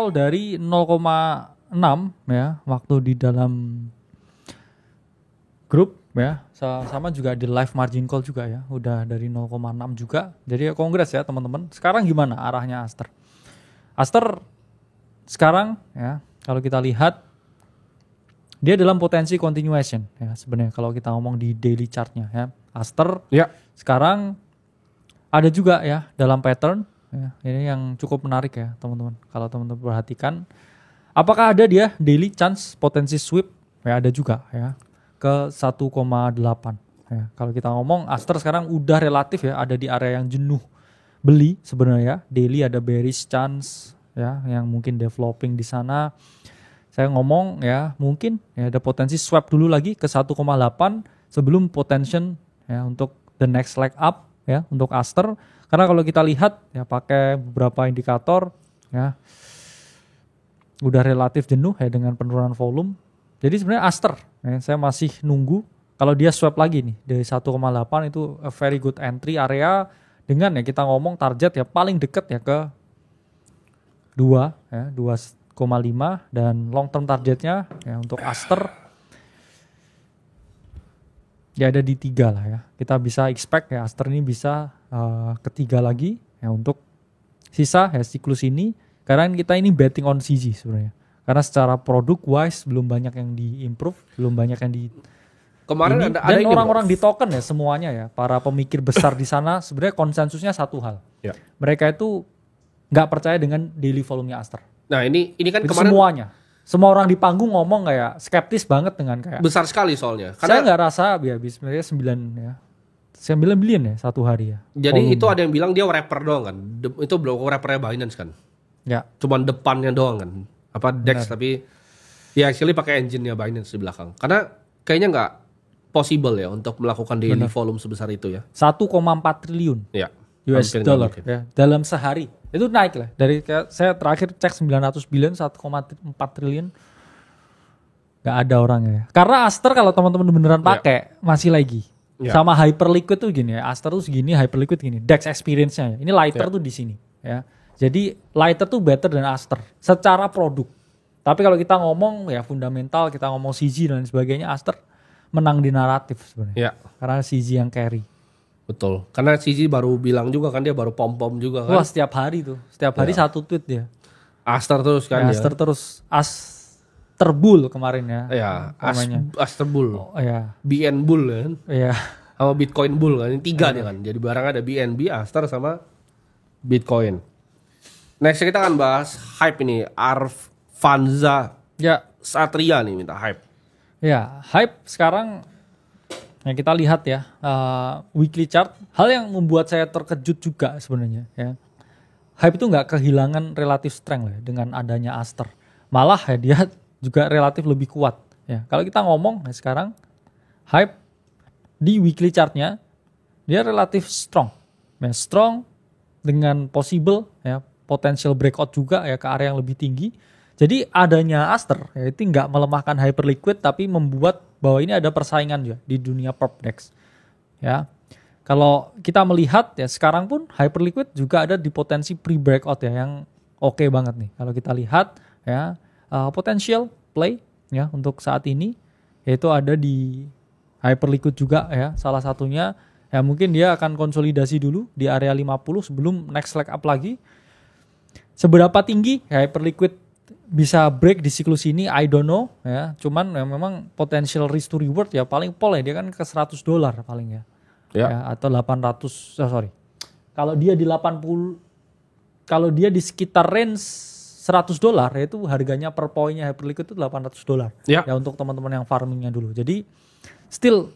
call dari 0,6 ya waktu di dalam grup ya, sama juga di live margin call juga ya, udah dari 0,6 juga. Jadi congrats ya teman-teman. Sekarang gimana arahnya Aster? Aster sekarang ya kalau kita lihat dia dalam potensi continuation ya sebenarnya kalau kita ngomong di daily chartnya ya. Aster sekarang ada juga ya dalam pattern ya, ini yang cukup menarik ya teman-teman. Kalau teman-teman perhatikan, apakah ada dia daily chance potensi sweep? Ya ada juga ya ke 1,8 ya. Kalau kita ngomong Aster sekarang udah relatif ya ada di area yang jenuh beli sebenarnya. Daily ada bearish chance ya yang mungkin developing di sana. Saya ngomong ya mungkin ya ada potensi swap dulu lagi ke 1,8 sebelum potential ya untuk the next leg up ya untuk Aster. Karena kalau kita lihat ya pakai beberapa indikator ya udah relatif jenuh ya dengan penurunan volume. Jadi sebenarnya Aster ya, saya masih nunggu kalau dia swap lagi nih dari 1,8 itu a very good entry area dengan ya kita ngomong target ya paling deket ya ke 2 ya 2,5 dan long term targetnya ya untuk Aster ya ada di 3 lah ya. Kita bisa expect ya Aster ini bisa ketiga lagi ya untuk sisa ya siklus ini karena kita ini betting on CG sebenarnya. Karena secara produk wise belum banyak yang di-improve, belum banyak yang di kemarin ini, ada dan orang-orang di token ya semuanya ya, para pemikir besar di sana sebenarnya konsensusnya satu hal. Ya. Mereka itu nggak percaya dengan daily volume-nya Aster. Nah, ini kan itu kemarin semuanya. Semua orang di panggung ngomong kayak skeptis banget dengan kayak besar sekali soalnya. Karena saya nggak rasa ya sebenarnya 9 billion ya satu hari ya. Jadi volume. itu ada yang bilang dia wrapper doang kan. Itu belum wrappernya Binance kan. Ya. Cuman depannya doang kan. Apa DEX tapi ya actually pakai engine-nya Binance di belakang. Karena kayaknya nggak possible ya untuk melakukan daily volume sebesar itu ya. 1,4 triliun ya. US dollar ya dalam sehari. Itu naik lah. Dari saya terakhir cek 900 billion 1,4 triliun. Gak ada orangnya ya. Karena Aster kalau teman-teman beneran pakai masih lagi. Sama Hyperliquid tuh gini ya. Aster tuh segini, Hyperliquid gini. DEX experience-nya ya. Ini lighter tuh di sini ya. Jadi lighter tuh better dan Aster secara produk. Tapi kalau kita ngomong ya fundamental, kita ngomong CG dan sebagainya, Aster menang di naratif sebenarnya. Karena CG yang carry. Betul. Karena CG baru bilang juga kan dia baru pom-pom juga kan. Wah, setiap hari tuh. Setiap hari satu tweet dia. Aster terus kan ya. Aster terus. Asterbull kemarin ya. Iya, Asterbull. Oh, iya. BN Bull kan. Iya. Sama Bitcoin Bull kan. Ini 3 nih kan. Jadi barang ada BNB, Aster sama Bitcoin. Next kita akan bahas hype ini. Arvanza Satria nih minta hype. Ya, hype sekarang ya kita lihat ya weekly chart. Hal yang membuat saya terkejut juga sebenarnya ya. Hype itu nggak kehilangan relatif strength lah dengan adanya Aster. Malah ya dia juga relatif lebih kuat ya. Kalau kita ngomong ya sekarang hype di weekly chartnya dia relatif strong. Ya, strong dengan possible ya potential breakout juga ya ke area yang lebih tinggi. Jadi adanya Aster ya itu nggak melemahkan Hyperliquid tapi membuat bahwa ini ada persaingan juga di dunia perp DEX. Ya. Kalau kita melihat ya sekarang pun Hyperliquid juga ada di potensi pre-breakout ya yang oke banget nih. Kalau kita lihat ya potential play ya untuk saat ini yaitu ada di Hyperliquid juga ya salah satunya ya mungkin dia akan konsolidasi dulu di area 50 sebelum next leg up lagi. Seberapa tinggi Hyperliquid bisa break di siklus ini I don't know ya. Cuman ya memang potential risk to reward ya paling pol ya dia kan ke $100 paling ya. Ya atau 800 Kalau dia di 80 kalau dia di sekitar range $100 yaitu harganya per poinnya Hyperliquid itu $800 ya untuk teman-teman yang farmingnya dulu. Jadi still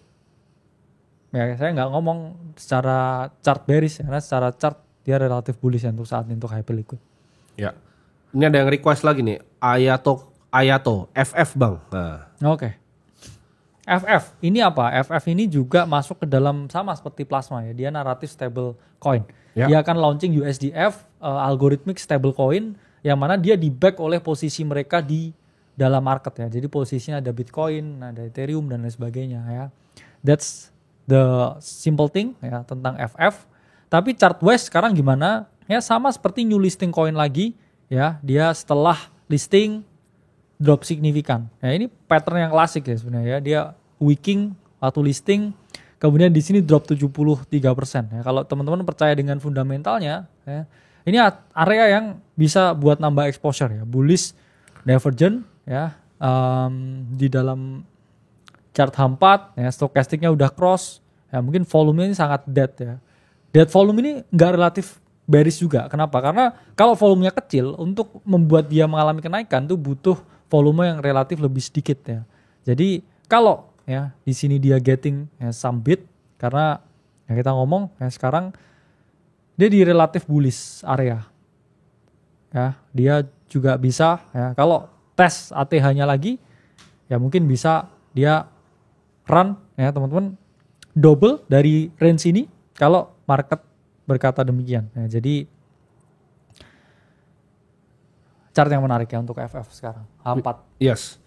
ya saya nggak ngomong secara chart bearish karena secara chart dia relatif bullish ya untuk saat ini untuk Hyperliquid. Ya. Ini ada yang request lagi nih. Ayato FF Bang. Nah. Oke. FF ini apa? FF ini juga masuk ke dalam sama seperti Plasma ya. Dia naratif stable coin. Dia akan launching USDF algorithmic stable coin yang mana dia di back oleh posisi mereka di dalam market ya. Jadi posisinya ada Bitcoin, ada Ethereum dan lain sebagainya ya. That's the simple thing ya tentang FF. Tapi chart wise sekarang gimana? Ya sama seperti new listing coin lagi ya dia setelah listing drop signifikan. Nah ini pattern yang klasik ya sebenarnya ya. Dia wicking waktu listing, kemudian di sini drop 73%. Ya, kalau teman-teman percaya dengan fundamentalnya, ya, ini area yang bisa buat nambah exposure ya. Bullish divergent ya di dalam chart H4 ya, stokastiknya udah cross. Ya, mungkin volumenya ini sangat dead ya. Dead volume ini nggak relatif bearish juga. Kenapa? Karena kalau volumenya kecil, untuk membuat dia mengalami kenaikan tuh butuh volume yang relatif lebih sedikit ya. Jadi kalau ya di sini dia getting ya, some bid, karena ya kita ngomong ya sekarang dia di relatif bullish area. Ya, dia juga bisa ya kalau tes ATH-nya lagi ya mungkin bisa dia run ya teman-teman double dari range ini kalau market berkata demikian. Ya, jadi chart yang menarik ya untuk FF sekarang. H4. Yes.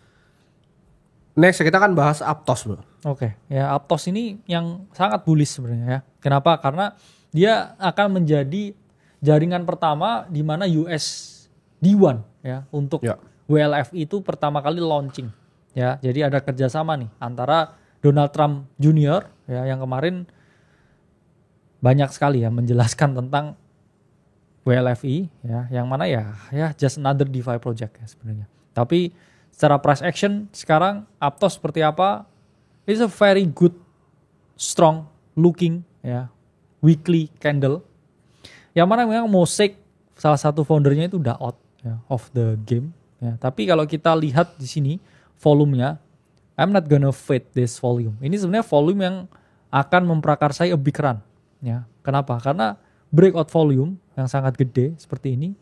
Next kita akan bahas Aptos, bro. Oke, ya Aptos ini yang sangat bullish sebenarnya ya. Kenapa? Karena dia akan menjadi jaringan pertama di mana USD1 ya untuk WLFI itu pertama kali launching. Ya, jadi ada kerjasama nih antara Donald Trump Jr. ya yang kemarin banyak sekali ya menjelaskan tentang WLFI ya, yang mana ya just another DeFi project ya sebenarnya. Tapi secara price action sekarang Aptos seperti apa? It's a very good, strong looking ya weekly candle. Yang mana memang Mosaic salah satu foundernya itu udah out ya, of the game ya. Tapi kalau kita lihat di sini volumenya, I'm not gonna fade this volume. Ini sebenarnya volume yang akan memprakarsai a big run ya. Kenapa? Karena breakout volume yang sangat gede seperti ini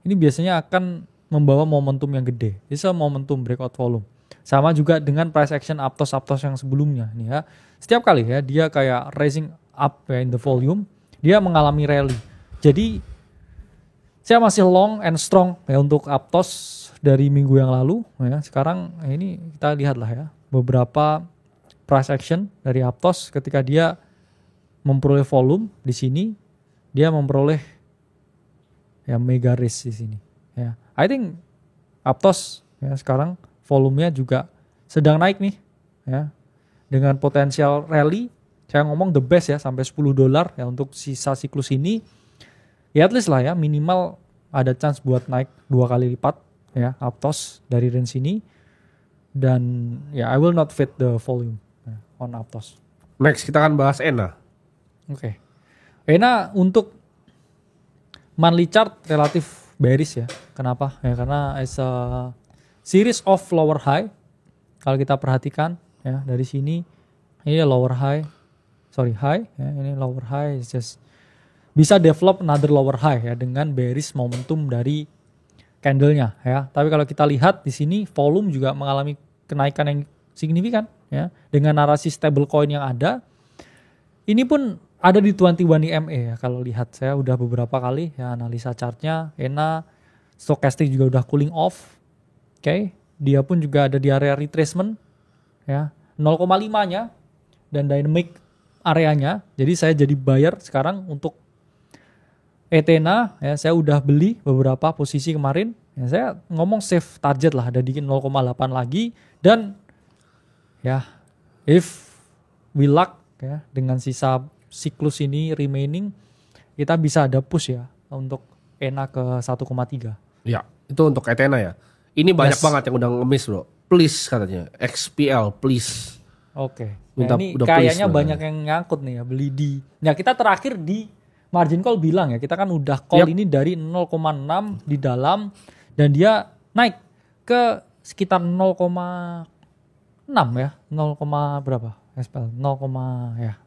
biasanya akan membawa momentum yang gede. It's a momentum breakout volume. Sama juga dengan price action Aptos yang sebelumnya nih ya. Setiap kali ya dia kayak raising up ya in the volume, dia mengalami rally. Jadi saya masih long and strong ya untuk Aptos dari minggu yang lalu ya. Sekarang ini kita lihatlah ya beberapa price action dari Aptos ketika dia memperoleh volume di sini, dia memperoleh ya mega risk di sini ya. I think Aptos ya sekarang volumenya juga sedang naik nih ya. Dengan potensial rally, saya ngomong the best ya sampai $10 ya untuk sisa siklus ini. Ya at least lah ya minimal ada chance buat naik 2 kali lipat ya Aptos dari range ini. Dan ya I will not fit the volume ya, on Aptos. Next kita akan bahas ENA. Oke. ENA untuk monthly chart relatif bearish ya. Kenapa? Ya karena as a series of lower high. Kalau kita perhatikan ya dari sini ini lower high. Sorry, high ya, ini lower high is just bisa develop another lower high ya dengan bearish momentum dari candlenya ya. Tapi kalau kita lihat di sini volume juga mengalami kenaikan yang signifikan ya dengan narasi stablecoin yang ada. Ini pun ada di 21 EMA ya kalau lihat, saya udah beberapa kali ya analisa chartnya. ENA stochastic juga udah cooling off. Oke, dia pun juga ada di area retracement ya 0,5-nya dan dynamic areanya. Jadi saya jadi buyer sekarang untuk ETHNA ya, saya udah beli beberapa posisi kemarin. Ya, saya ngomong safe target lah ada di 0,8 lagi, dan ya if we luck ya dengan sisa siklus ini remaining, kita bisa ada push ya untuk ENA ke 1,3. Ya, itu untuk ETHNA ya. Ini banyak banget yang udah nge-miss, bro. Please katanya, XPL please. Oke. Nah, ini kayaknya banyak yang nyangkut nih ya beli di. Nah, kita terakhir di margin call bilang ya, kita kan udah call ini dari 0,6 di dalam dan dia naik ke sekitar 0,6 ya. 0, berapa? SPL 0,6.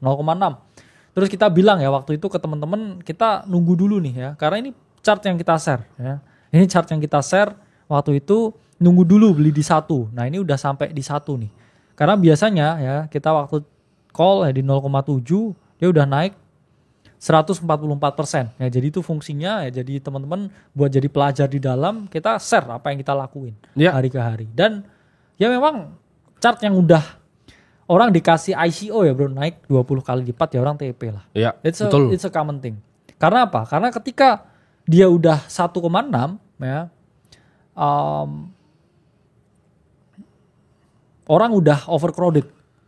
Terus kita bilang ya waktu itu ke teman-teman, kita nunggu dulu nih ya. Karena ini chart yang kita share ya. Ini chart yang kita share waktu itu, nunggu dulu beli di 1. Nah, ini udah sampai di 1 nih. Karena biasanya ya kita waktu call ya di 0,7 dia udah naik 144%. Ya, jadi itu fungsinya ya, jadi teman-teman buat jadi pelajar di dalam, kita share apa yang kita lakuin hari ke hari. Dan ya memang chart yang udah orang dikasih ICO ya bro, naik 20 kali lipat ya orang TP lah. Ya, it's a common thing. Karena apa? Karena ketika dia udah 1,6 ya. Orang udah overcrowded.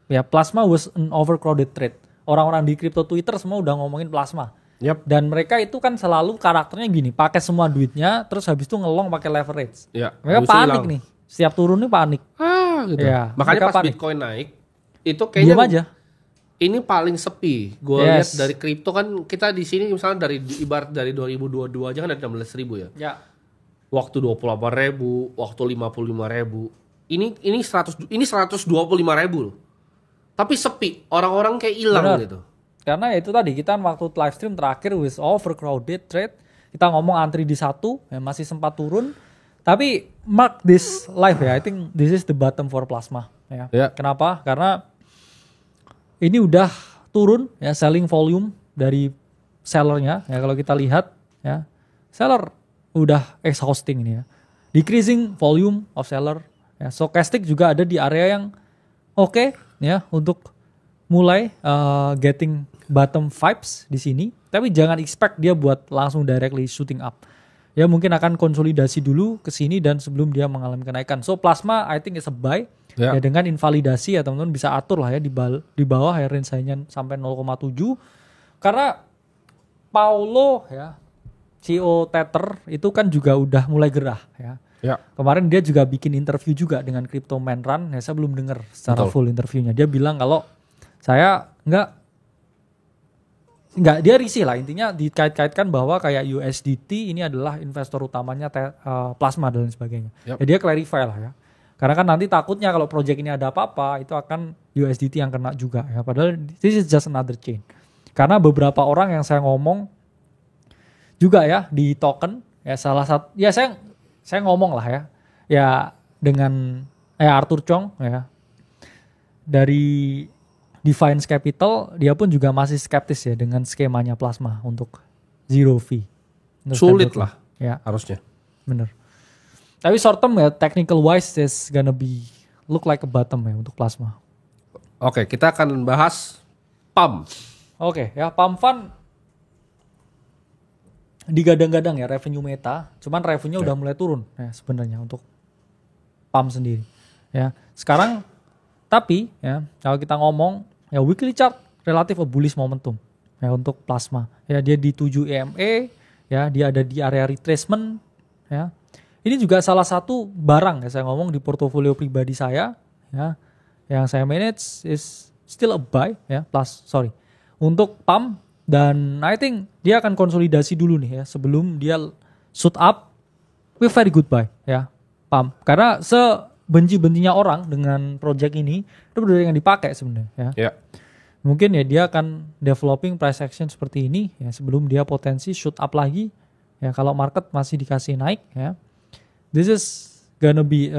Ya, plasma was an overcrowded trade. Orang-orang di crypto Twitter semua udah ngomongin plasma. Yep. Dan mereka itu kan selalu karakternya gini, pakai semua duitnya, terus habis itu ngelong pakai leverage. Ya, mereka panik nih, setiap turun nih panik. Gitu. Ya, makanya pas panik. Bitcoin naik, itu kayaknya diam aja. Ini paling sepi. Gue lihat dari kripto kan kita di sini misalnya dari ibarat dari 2022 aja kan ada 16.000 ya. Ya. Waktu 28.000, waktu 55.000. Ini 125.000 loh. Tapi sepi, orang-orang kayak hilang gitu. Karena itu tadi kita waktu live stream terakhir with overcrowded trade, kita ngomong antri di 1 ya masih sempat turun. Tapi mark this live ya, I think this is the bottom for plasma ya. Yeah. Kenapa? Karena ini udah turun ya selling volume dari sellernya ya, kalau kita lihat ya. Seller udah exhausting ini ya. Decreasing volume of seller ya. Stochastic juga ada di area yang oke ya untuk mulai getting bottom vibes di sini, tapi jangan expect dia buat langsung directly shooting up. Ya mungkin akan konsolidasi dulu ke sini dan sebelum dia mengalami kenaikan. So plasma I think is a buy. Ya dengan invalidasi ya teman-teman bisa atur lah ya di bawah ya range-nya sampai 0,7. Karena Paulo ya CEO Tether itu kan juga udah mulai gerah ya. Ya. Kemarin dia juga bikin interview juga dengan Crypto Man Run, ya saya belum dengar secara full interviewnya. Dia bilang kalau saya nggak dia risih lah, intinya dikait-kaitkan bahwa kayak USDT ini adalah investor utamanya plasma dan sebagainya. Yep. Ya dia clarify lah ya. Karena kan nanti takutnya kalau project ini ada apa-apa itu akan USDT yang kena juga ya. Padahal this is just another chain. Karena beberapa orang yang saya ngomong juga ya di token ya salah satu ya saya ngomong lah ya dengan Arthur Chong ya dari Defiance Capital, dia pun juga masih skeptis ya dengan skemanya plasma untuk zero fee. Sulit lah ya harusnya. Bener. Tapi short term ya technical wise is gonna be look like a bottom ya untuk plasma. Oke, kita akan bahas PAM. Oke, ya PAM Fund digadang-gadang ya revenue meta, cuman revenue udah mulai turun ya sebenarnya untuk PAM sendiri. Ya, sekarang tapi ya kalau kita ngomong ya weekly chart relatif a bullish momentum ya untuk plasma. Ya dia di 7 EMA, ya dia ada di area retracement ya. Ini juga salah satu barang ya saya ngomong di portofolio pribadi saya ya yang saya manage is still a buy ya untuk PAM. Dan I think dia akan konsolidasi dulu nih ya sebelum dia shoot up with very good buy ya PAM. Karena sebenci-bencinya orang dengan project ini itu benar yang dipakai sebenarnya ya. Yeah. Mungkin ya dia akan developing price action seperti ini ya sebelum dia potensi shoot up lagi ya kalau market masih dikasih naik ya. This is gonna be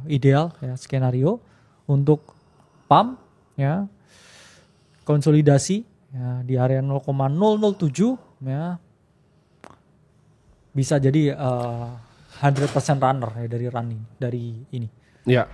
ideal ya skenario untuk PAM ya. Konsolidasi ya di area 0,007 ya bisa jadi 100% runner ya dari ini. Ya.